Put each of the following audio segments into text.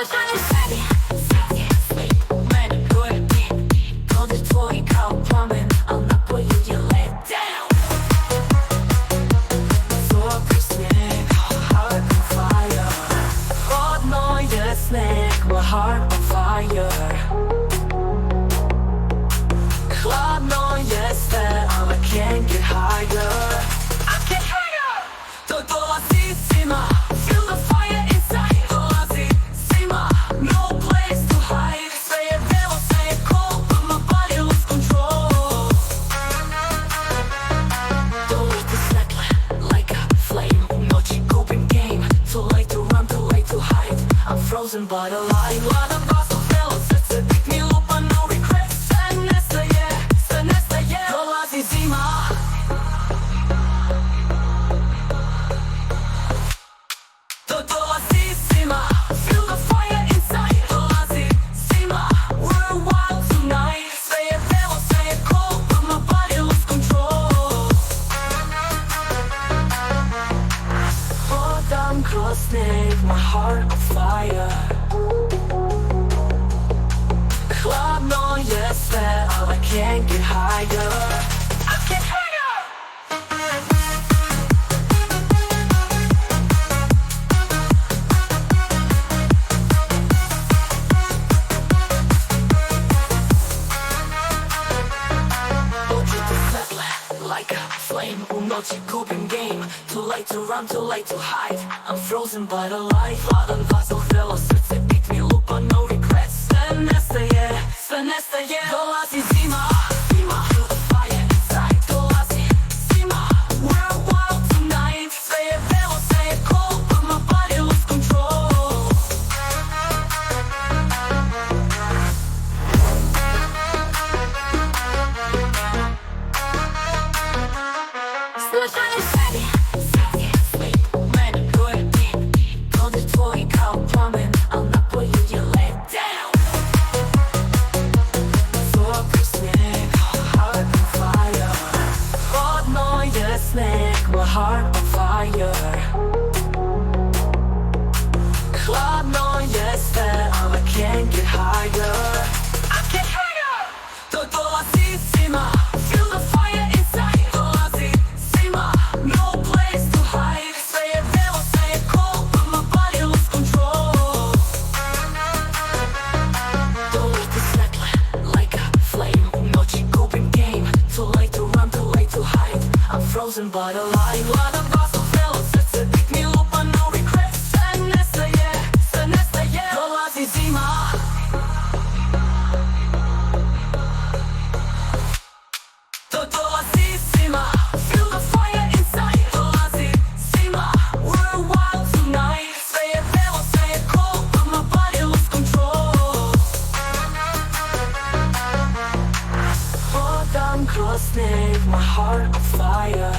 Slušanje sebi, srce, slip u mene gori. Dodir tvoj kao plamen, al na polju je let down. Zopri sneg, heart on fire. Hladno je sneg, my heart on fire. Hladno je sve, al I can't get higher. I can't higher. To dolazi zima, feel the fire inside. Dolazi zima, no place to hide. Sve je belo, sve je cold, but my body lose control. Dolete svetle, like a flame. U noći gubim game, too late to run, too late to hide. I'm frozen but alive. Hladan vazduh, belo srce, bit mi lupa, no regrets. Sve nestaje, dolazi zima. To dolazi zima, feel the fire inside. Dolazi zima, we're wild tonight. Sve je belo, sve je cold, but my body lose control. Hodam kroz sneg, my heart on fire. Hladno je sve, al I can't get higher. I can't higher. Očito svetle, like a flame. U noći gubim game, too late to run, too late to hide. I'm frozen but alive. Hladan vazduh, belo srce, bit mi lupa, no regrets. Sve nestaje, dolazi zima. Zima, feel the fire inside. Dolazi zima, we're wild tonight. Sve je belo, sve je cold, but my body lose control. Slušanje sebi, srce, slip u mene gori. Dodir tvoj kao plamen, al na polju je let down. Zopri sneg, heart on fire. Hladno je sneg, my heart on fire. Hladno je sve, al I can't get higher. I can't higher. To dolazi zima, feel the fire inside. Dolazi zima, no place to hide. Sve je belo, sve je cold, but my body lose control. Dolete svetle, like a flame. U noći gubim game, too late to run, too late to hide. I'm frozen but alive. Hladan vazduh, belo srce, bit mi lupa, no regrets. Sve nestaje, dolazi zima. To dolazi zima, feel the fire inside. Dolazi zima, we're wild tonight. Sve je belo, sve je cold, but my body lose control. Hodam kroz sneg, my heart on fire.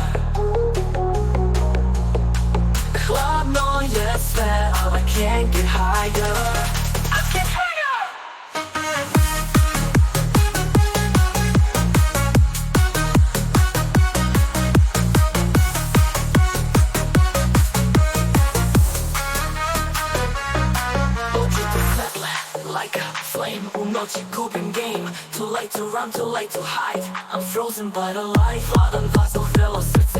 Hladno je sve, al I can't get higher. I can't higher. Očito svetle, like a flame. U noći gubim game, too late to run, too late to hide. I'm frozen but alive. Hladan vazduh, belo srce,